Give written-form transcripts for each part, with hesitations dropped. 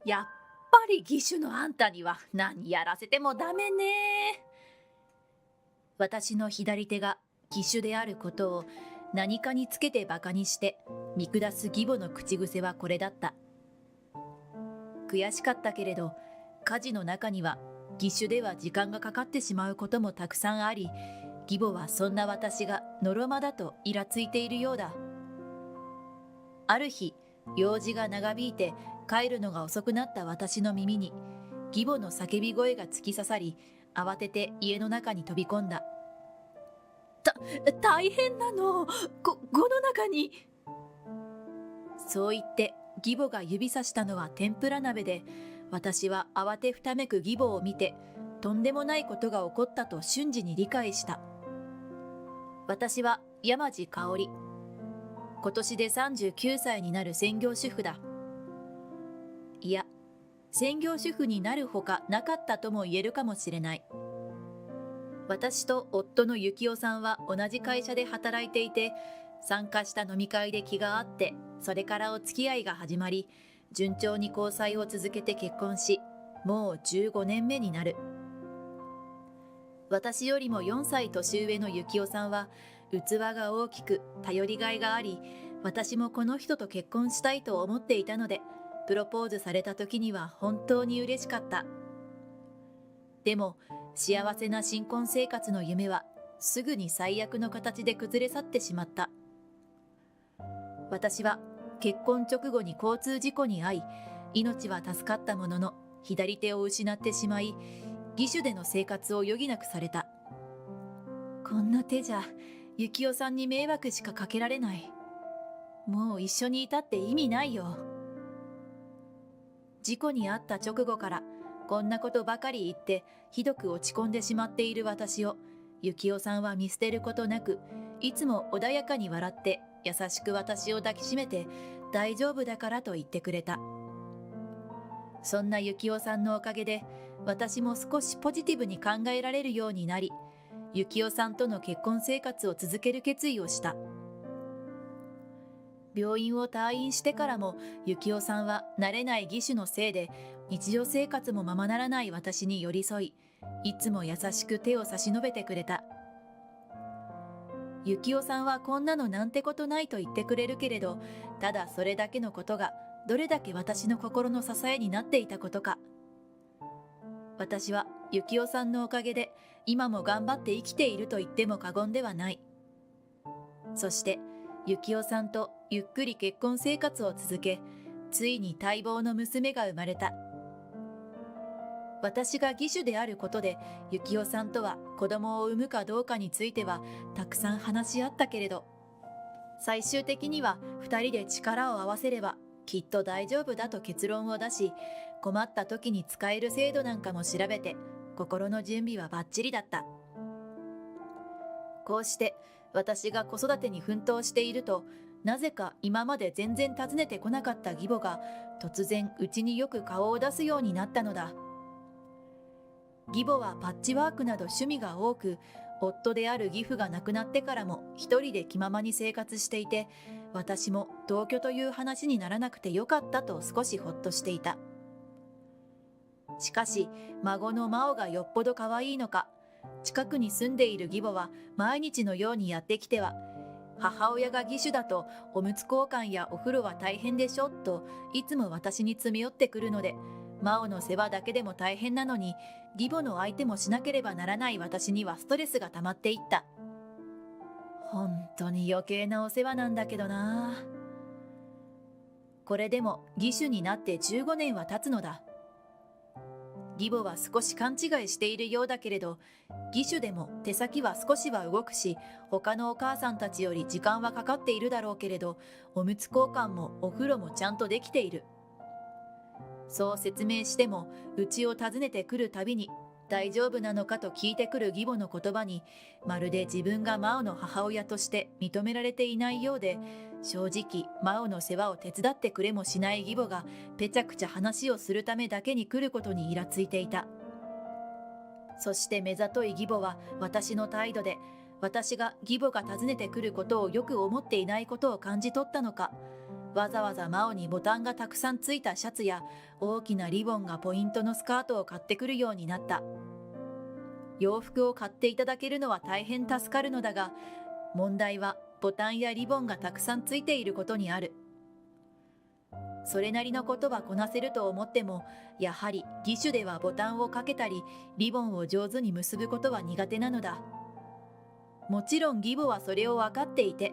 やっぱり義手のあんたには何やらせてもダメね。私の左手が義手であることを何かにつけてバカにして見下す義母の口癖はこれだった。悔しかったけれど、家事の中には義手では時間がかかってしまうこともたくさんあり、義母はそんな私がのろまだとイラついているようだ。ある日、用事が長引いて帰るのが遅くなった私の耳に義母の叫び声が突き刺さり、慌てて家の中に飛び込んだ。大変なの。この中に。そう言って義母が指さしたのは天ぷら鍋で、私は慌てふためく義母を見て、とんでもないことが起こったと瞬時に理解した。私は山地香織。今年で39歳になる専業主婦だ。いや、専業主婦になるほかなかったとも言えるかもしれない。私と夫の幸男さんは同じ会社で働いていて、参加した飲み会で気があって、それからお付き合いが始まり、順調に交際を続けて結婚し、もう15年目になる。私よりも4歳年上の幸男さんは、器が大きく頼りがいがあり、私もこの人と結婚したいと思っていたので、プロポーズされた時には本当に嬉しかった。でも、幸せな新婚生活の夢はすぐに最悪の形で崩れ去ってしまった。私は結婚直後に交通事故に遭い、命は助かったものの左手を失ってしまい、義手での生活を余儀なくされた。こんな手じゃ幸男さんに迷惑しかかけられない。もう一緒にいたって意味ないよ。事故に遭った直後からこんなことばかり言ってひどく落ち込んでしまっている私を、幸男さんは見捨てることなく、いつも穏やかに笑って優しく私を抱きしめて、大丈夫だからと言ってくれた。そんな幸男さんのおかげで私も少しポジティブに考えられるようになり、幸男さんとの結婚生活を続ける決意をした。病院を退院してからも幸男さんは慣れない義手のせいで日常生活もままならない私に寄り添い、いつも優しく手を差し伸べてくれた。幸男さんはこんなのなんてことないと言ってくれるけれど、ただそれだけのことがどれだけ私の心の支えになっていたことか。私は幸男さんのおかげで今も頑張って生きていると言っても過言ではない。そして幸男さんとゆっくり結婚生活を続け、ついに待望の娘が生まれた。私が義手であることで幸男さんとは子供を産むかどうかについてはたくさん話し合ったけれど、最終的には2人で力を合わせればきっと大丈夫だと結論を出し、困った時に使える制度なんかも調べて心の準備はバッチリだった。こうして私が子育てに奮闘していると、なぜか今まで全然訪ねてこなかった義母が突然うちによく顔を出すようになったのだ。義母はパッチワークなど趣味が多く、夫である義父が亡くなってからも一人で気ままに生活していて、私も同居という話にならなくてよかったと少しほっとしていた。しかし孫の真央がよっぽど可愛いのか、近くに住んでいる義母は毎日のようにやってきては、母親が義手だとおむつ交換やお風呂は大変でしょといつも私に詰め寄ってくるので、真央の世話だけでも大変なのに義母の相手もしなければならない私にはストレスが溜まっていった。本当に余計なお世話なんだけどな。これでも義手になって15年は経つのだ。義母は少し勘違いしているようだけれど、義手でも手先は少しは動くし、他のお母さんたちより時間はかかっているだろうけれど、おむつ交換もお風呂もちゃんとできている。そう説明しても、うちを訪ねてくるたびに、大丈夫なのかと聞いてくる義母の言葉に、まるで自分が真央の母親として認められていないようで、正直真央の世話を手伝ってくれもしない義母がぺちゃくちゃ話をするためだけに来ることにイラついていた。そして目ざとい義母は私の態度で、私が義母が訪ねてくることをよく思っていないことを感じ取ったのか、わざわざマオにボタンがたくさんついたシャツや大きなリボンがポイントのスカートを買ってくるようになった。洋服を買っていただけるのは大変助かるのだが、問題はボタンやリボンがたくさんついていることにある。それなりのことはこなせると思っても、やはり義手ではボタンをかけたりリボンを上手に結ぶことは苦手なのだ。もちろん義母はそれを分かっていて、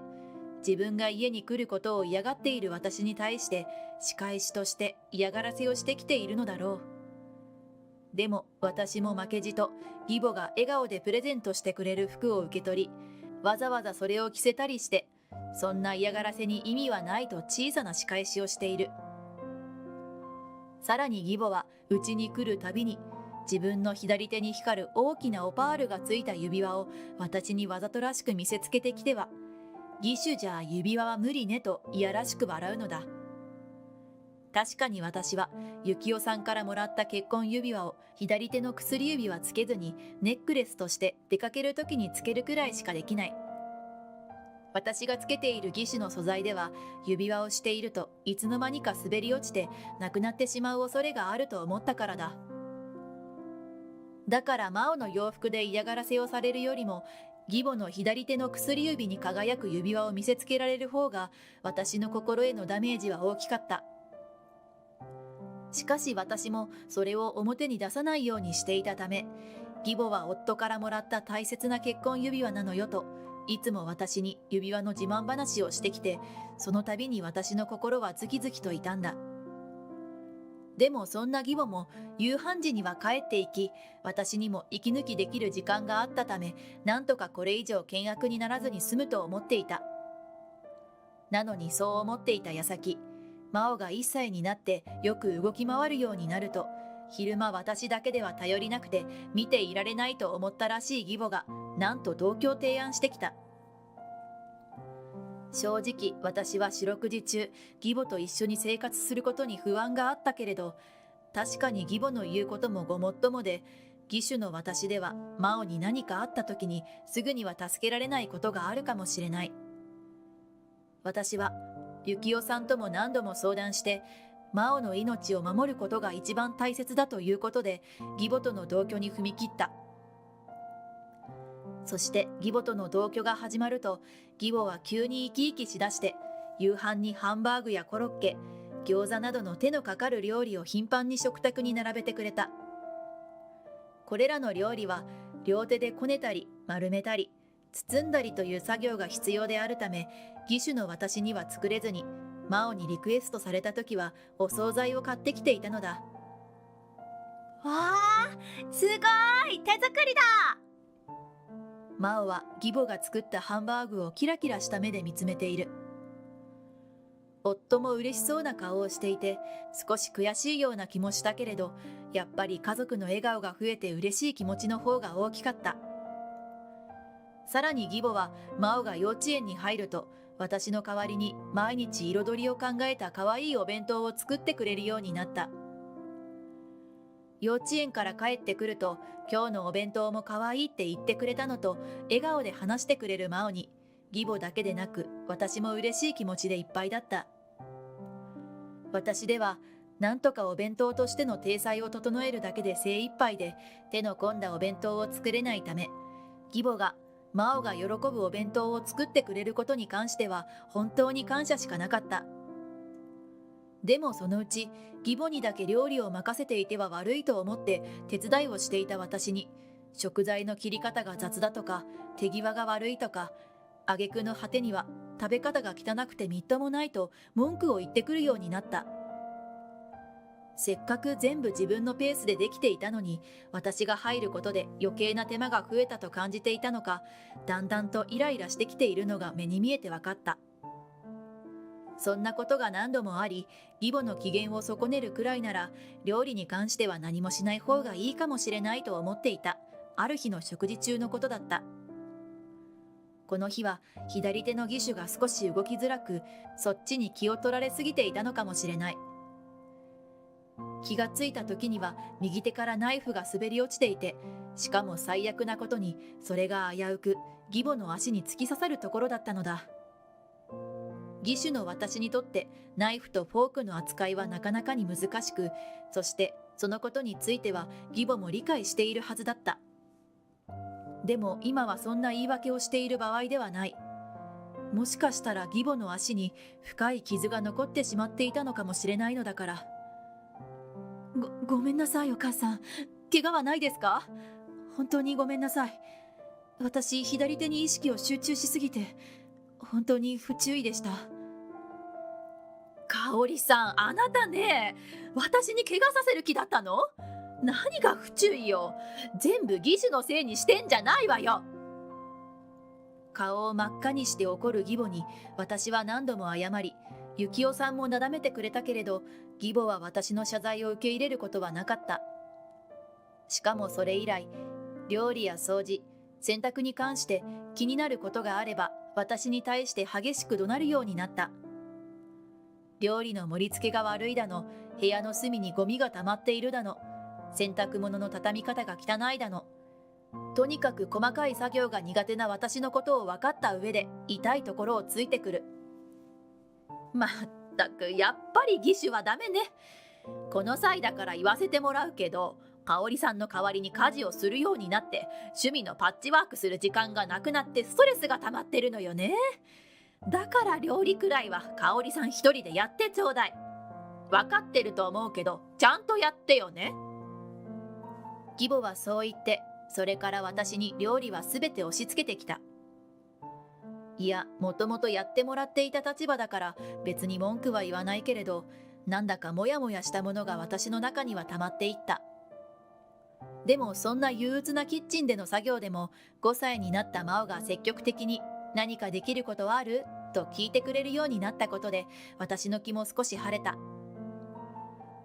自分が家に来ることを嫌がっている私に対して仕返しとして嫌がらせをしてきているのだろう。でも私も負けじと義母が笑顔でプレゼントしてくれる服を受け取り、わざわざそれを着せたりして、そんな嫌がらせに意味はないと小さな仕返しをしている。さらに義母はうちに来るたびに自分の左手に光る大きなオパールがついた指輪を私にわざとらしく見せつけてきては、義手じゃ指輪は無理ねといやらしく笑うのだ。確かに私は幸男さんからもらった結婚指輪を左手の薬指はつけずにネックレスとして出かけるときにつけるくらいしかできない。私がつけている義手の素材では指輪をしているといつの間にか滑り落ちてなくなってしまう恐れがあると思ったからだ。だからマオの洋服で嫌がらせをされるよりも、義母の左手の薬指に輝く指輪を見せつけられる方が私の心へのダメージは大きかった。しかし私もそれを表に出さないようにしていたため、義母は夫からもらった大切な結婚指輪なのよといつも私に指輪の自慢話をしてきて、その度に私の心はズキズキと痛んだ。でもそんな義母も夕飯時には帰っていき、私にも息抜きできる時間があったため、なんとかこれ以上険悪にならずに済むと思っていた。なのにそう思っていた矢先、マオが1歳になってよく動き回るようになると、昼間私だけでは頼りなくて見ていられないと思ったらしい義母が、なんと同居を提案してきた。正直私は四六時中義母と一緒に生活することに不安があったけれど、確かに義母の言うこともごもっともで、義手の私ではマオに何かあった時にすぐには助けられないことがあるかもしれない。私は幸男さんとも何度も相談して、マオの命を守ることが一番大切だということで義母との同居に踏み切った。そして義母との同居が始まると、義母は急に生き生きしだして、夕飯にハンバーグやコロッケ、餃子などの手のかかる料理を頻繁に食卓に並べてくれた。これらの料理は両手でこねたり丸めたり包んだりという作業が必要であるため、義手の私には作れずに、マオにリクエストされた時はお惣菜を買ってきていたのだ。わあ、すごい手作りだ。マオは義母が作ったハンバーグをキラキラした目で見つめている。夫も嬉しそうな顔をしていて、少し悔しいような気もしたけれど、やっぱり家族の笑顔が増えて嬉しい気持ちの方が大きかった。さらに義母はマオが幼稚園に入ると、私の代わりに毎日彩りを考えた可愛いお弁当を作ってくれるようになった。幼稚園から帰ってくると、今日のお弁当も可愛いって言ってくれたのと、笑顔で話してくれるマオに、義母だけでなく私も嬉しい気持ちでいっぱいだった。私ではなんとかお弁当としての体裁を整えるだけで精一杯で、手の込んだお弁当を作れないため、義母がマオが喜ぶお弁当を作ってくれることに関しては本当に感謝しかなかった。でもそのうち義母にだけ料理を任せていては悪いと思って手伝いをしていた私に、食材の切り方が雑だとか手際が悪いとか、挙句の果てには食べ方が汚くてみっともないと文句を言ってくるようになった。せっかく全部自分のペースでできていたのに、私が入ることで余計な手間が増えたと感じていたのか、だんだんとイライラしてきているのが目に見えて分かった。そんなことが何度もあり、義母の機嫌を損ねるくらいなら、料理に関しては何もしない方がいいかもしれないと思っていた、ある日の食事中のことだった。この日は左手の義手が少し動きづらく、そっちに気を取られすぎていたのかもしれない。気がついた時には右手からナイフが滑り落ちていて、しかも最悪なことにそれが危うく義母の足に突き刺さるところだったのだ。義手の私にとってナイフとフォークの扱いはなかなかに難しく、そしてそのことについては義母も理解しているはずだった。でも今はそんな言い訳をしている場合ではない。もしかしたら義母の足に深い傷が残ってしまっていたのかもしれないのだから。ごめんなさいお母さん。怪我はないですか？本当にごめんなさい。私、左手に意識を集中しすぎて、本当に不注意でした。香織さん、あなたね、私に怪我させる気だったの？何が不注意よ。全部義手のせいにしてんじゃないわよ。顔を真っ赤にして怒る義母に私は何度も謝り、幸男さんもなだめてくれたけれど、義母は私の謝罪を受け入れることはなかった。しかもそれ以来、料理や掃除、洗濯に関して気になることがあれば私に対して激しく怒鳴るようになった。料理の盛り付けが悪いだの、部屋の隅にゴミが溜まっているだの、洗濯物の畳み方が汚いだの、とにかく細かい作業が苦手な私のことを分かった上で痛いところをついてくる。まったくやっぱり義手はダメね。この際だから言わせてもらうけど、香織さんの代わりに家事をするようになって趣味のパッチワークする時間がなくなってストレスが溜まってるのよね。だから料理くらいは香織さん一人でやってちょうだい。分かってると思うけどちゃんとやってよね。義母はそう言って、それから私に料理は全て押し付けてきた。いや、もともとやってもらっていた立場だから別に文句は言わないけれど、なんだかモヤモヤしたものが私の中には溜まっていった。でもそんな憂鬱なキッチンでの作業でも5歳になった真央が積極的に何かできることはある？と聞いてくれるようになったことで私の気も少し晴れた。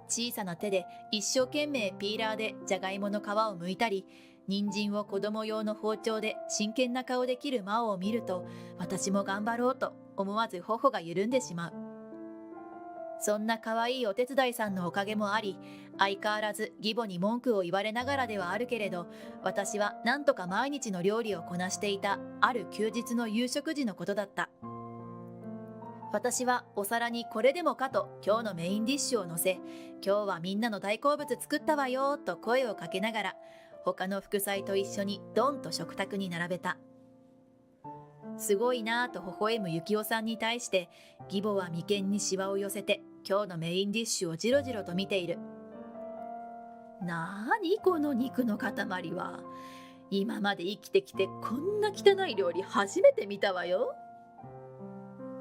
小さな手で一生懸命ピーラーでじゃがいもの皮を剥いたり、人参を子供用の包丁で真剣な顔で切る真央を見ると、私も頑張ろうと思わず頬が緩んでしまう。そんな可愛いお手伝いさんのおかげもあり、相変わらず義母に文句を言われながらではあるけれど、私はなんとか毎日の料理をこなしていたある休日の夕食時のことだった。私はお皿にこれでもかと今日のメインディッシュを乗せ、今日はみんなの大好物作ったわよと声をかけながら、他の副菜と一緒にドンと食卓に並べた。すごいなぁと微笑む幸男さんに対して、義母は眉間にシワを寄せて今日のメインディッシュをじろじろと見ている。なーにこの肉の塊は。今まで生きてきてこんな汚い料理初めて見たわよ。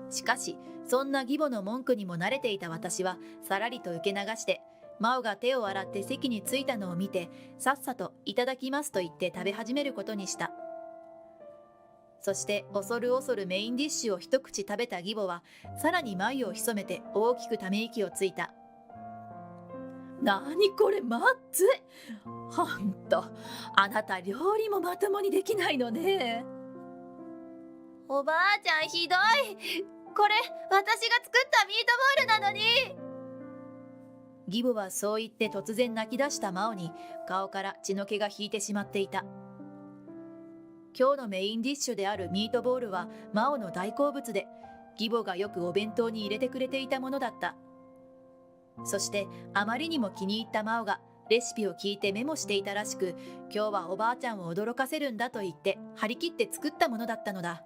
しかしそんな義母の文句にも慣れていた私はさらりと受け流して、真央が手を洗って席に着いたのを見て、さっさといただきますと言って食べ始めることにした。そして恐る恐るメインディッシュを一口食べた義母はさらに眉を潜めて大きくため息をついた。なにこれまずい。ほんとあなた料理もまともにできないのね。おばあちゃんひどい。これ私が作ったミートボールなのに。義母はそう言って突然泣き出した真央に顔から血の気が引いてしまっていた。今日のメインディッシュであるミートボールは真央の大好物で、義母がよくお弁当に入れてくれていたものだった。そしてあまりにも気に入った真央がレシピを聞いてメモしていたらしく、今日はおばあちゃんを驚かせるんだと言って張り切って作ったものだったのだ。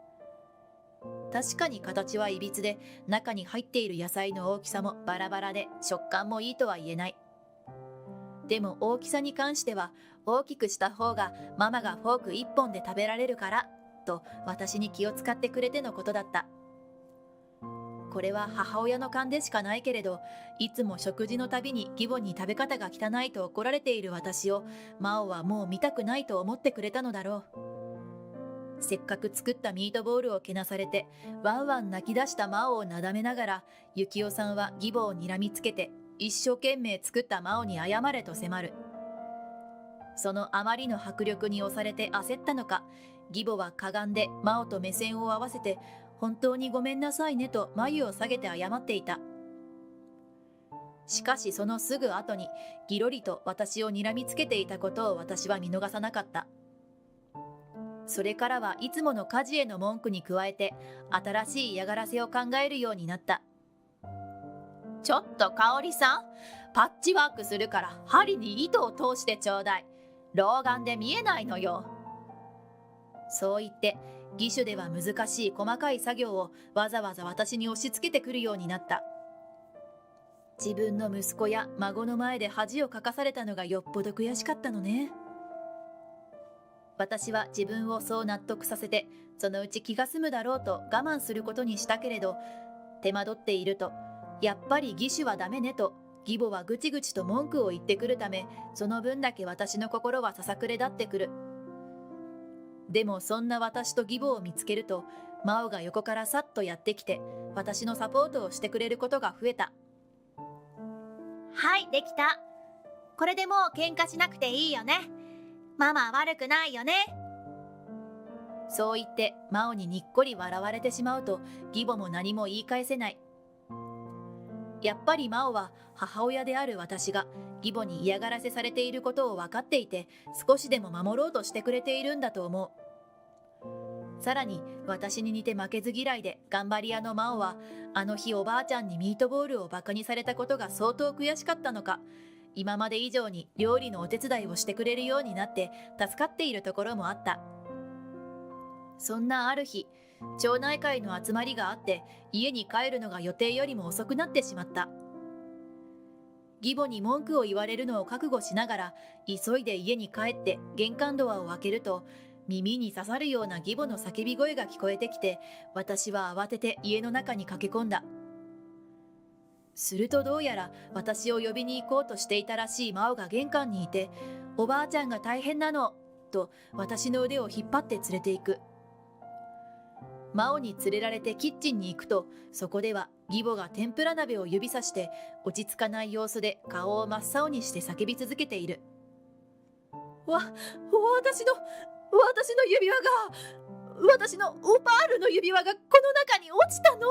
確かに形はいびつで、中に入っている野菜の大きさもバラバラで食感もいいとは言えない。でも大きさに関しては大きくした方がママがフォーク1本で食べられるからと私に気を使ってくれてのことだった。これは母親の勘でしかないけれど、いつも食事のたびに義母に食べ方が汚いと怒られている私を真央はもう見たくないと思ってくれたのだろう。せっかく作ったミートボールをけなされてワンワン泣き出した真央をなだめながら、幸男さんは義母をにらみつけて一生懸命作った真央に謝れと迫る。そのあまりの迫力に押されて焦ったのか、義母はかがんで真央と目線を合わせて、本当にごめんなさいねと眉を下げて謝っていた。しかしそのすぐ後にギロリと私をにらみつけていたことを私は見逃さなかった。それからはいつもの家事への文句に加えて新しい嫌がらせを考えるようになった。ちょっと香織さん、パッチワークするから針に糸を通してちょうだい。老眼で見えないのよ。そう言って義手では難しい細かい作業をわざわざ私に押し付けてくるようになった。自分の息子や孫の前で恥をかかされたのがよっぽど悔しかったのね。私は自分をそう納得させて、そのうち気が済むだろうと我慢することにしたけれど、手間取っていると、やっぱり義手はダメねと義母はぐちぐちと文句を言ってくるため、その分だけ私の心はささくれ立ってくる。でもそんな私と義母を見つけると、真央が横からさっとやってきて、私のサポートをしてくれることが増えた。はい、できた。これでもう喧嘩しなくていいよね。ママ悪くないよね。そう言って真央ににっこり笑われてしまうと、義母も何も言い返せない。やっぱり真央は母親である私が義母に嫌がらせされていることを分かっていて、少しでも守ろうとしてくれているんだと思う。さらに私に似て負けず嫌いで頑張り屋の真央は、あの日おばあちゃんにミートボールをバカにされたことが相当悔しかったのか、今まで以上に料理のお手伝いをしてくれるようになって助かっているところもあった。そんなある日、町内会の集まりがあって家に帰るのが予定よりも遅くなってしまった。義母に文句を言われるのを覚悟しながら急いで家に帰って玄関ドアを開けると、耳に刺さるような義母の叫び声が聞こえてきて、私は慌てて家の中に駆け込んだ。するとどうやら私を呼びに行こうとしていたらしい真央が玄関にいて、おばあちゃんが大変なのと私の腕を引っ張って連れて行く。真央に連れられてキッチンに行くと、そこでは義母が天ぷら鍋を指さして落ち着かない様子で顔を真っ青にして叫び続けている。私の指輪が、私のオパールの指輪がこの中に落ちたの。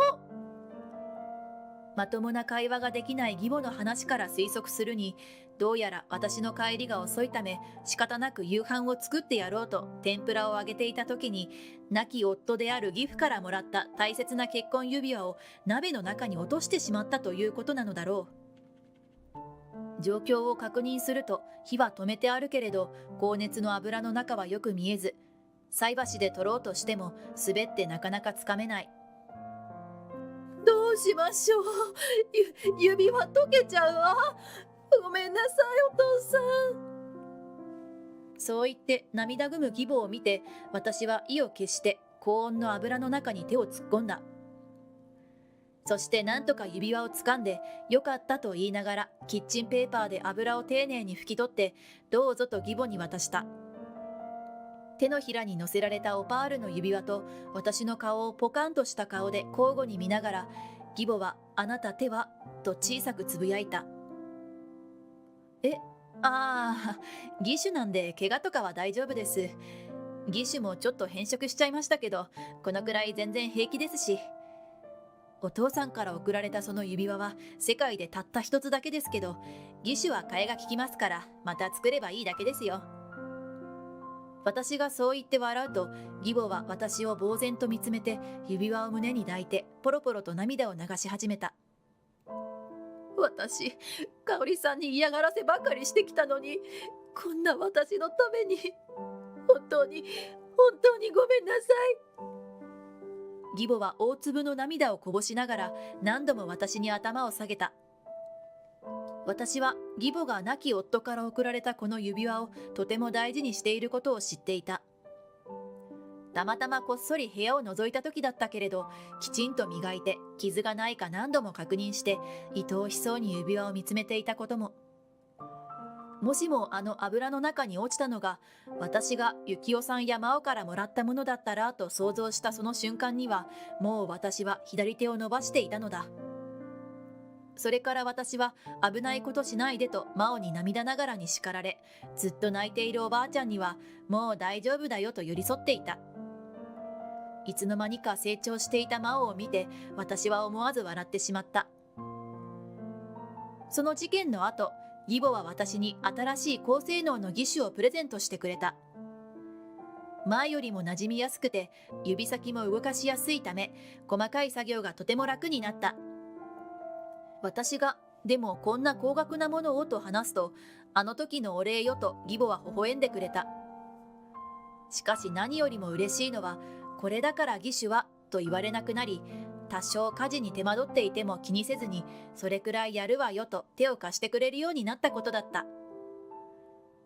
まともな会話ができない義母の話から推測するに、どうやら私の帰りが遅いため仕方なく夕飯を作ってやろうと天ぷらを揚げていた時に、亡き夫である義父からもらった大切な結婚指輪を鍋の中に落としてしまったということなのだろう。状況を確認すると、火は止めてあるけれど高熱の油の中はよく見えず、菜箸で取ろうとしても滑ってなかなかつかめない。どうしましょう。指輪溶けちゃうわ。ごめんなさい、お父さん。そう言って涙ぐむ義母を見て、私は意を決して高温の油の中に手を突っ込んだ。そしてなんとか指輪を掴んで、よかったと言いながらキッチンペーパーで油を丁寧に拭き取って、どうぞと義母に渡した。手のひらに乗せられたオパールの指輪と私の顔をポカンとした顔で交互に見ながら、義母はあなた手はと小さくつぶやいた。義手なんで怪我とかは大丈夫です。義手もちょっと変色しちゃいましたけど、このくらい全然平気ですし。お父さんから贈られたその指輪は世界でたった一つだけですけど、義手は替えが利きますからまた作ればいいだけですよ。私がそう言って笑うと、義母は私を呆然と見つめて指輪を胸に抱いてポロポロと涙を流し始めた。私、香織さんに嫌がらせばかりしてきたのに、こんな私のために本当にごめんなさい。義母は大粒の涙をこぼしながら何度も私に頭を下げた。私は義母が亡き夫から贈られたこの指輪をとても大事にしていることを知っていた。たまたまこっそり部屋を覗いた時だったけれど、きちんと磨いて傷がないか何度も確認して愛おしそうに指輪を見つめていたことも。もしもあの油の中に落ちたのが私が幸男さんや真央からもらったものだったらと想像したその瞬間には、もう私は左手を伸ばしていたのだ。それから私は危ないことしないでと真央に涙ながらに叱られ、ずっと泣いているおばあちゃんにはもう大丈夫だよと寄り添っていた。いつの間にか成長していた真央を見て私は思わず笑ってしまった。その事件の後、義母は私に新しい高性能の義手をプレゼントしてくれた。前よりも馴染みやすくて、指先も動かしやすいため、細かい作業がとても楽になった。私が、でもこんな高額なものをと話すと、あの時のお礼よと義母は微笑んでくれた。しかし何よりも嬉しいのは、これだから義手はと言われなくなり、多少家事に手間取っていても気にせずに、それくらいやるわよと手を貸してくれるようになったことだった。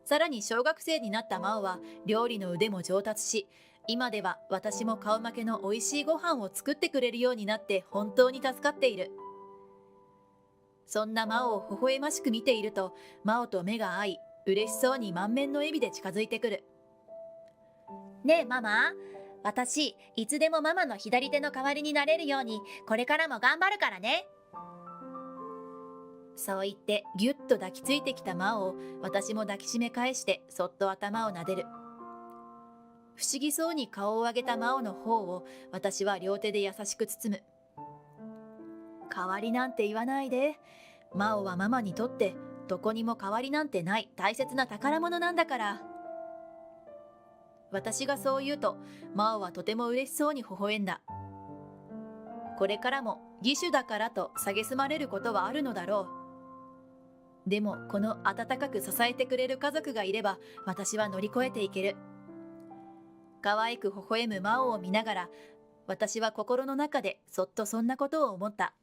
さらに小学生になった真央は料理の腕も上達し、今では私も顔負けの美味しいご飯を作ってくれるようになって本当に助かっている。そんな真央を微笑ましく見ていると、真央と目が合い、嬉しそうに満面の笑みで近づいてくる。ねえママ、私いつでもママの左手の代わりになれるようにこれからも頑張るからね。そう言ってぎゅっと抱きついてきた真央を私も抱きしめ返してそっと頭を撫でる。不思議そうに顔を上げた真央の方を私は両手で優しく包む。代わりなんて言わないで。真央はママにとってどこにも代わりなんてない大切な宝物なんだから。私がそう言うと真央はとても嬉しそうに微笑んだ。これからも義手だからと蔑まれることはあるのだろう。でもこの温かく支えてくれる家族がいれば私は乗り越えていける。可愛く微笑む真央を見ながら私は心の中でそっとそんなことを思った。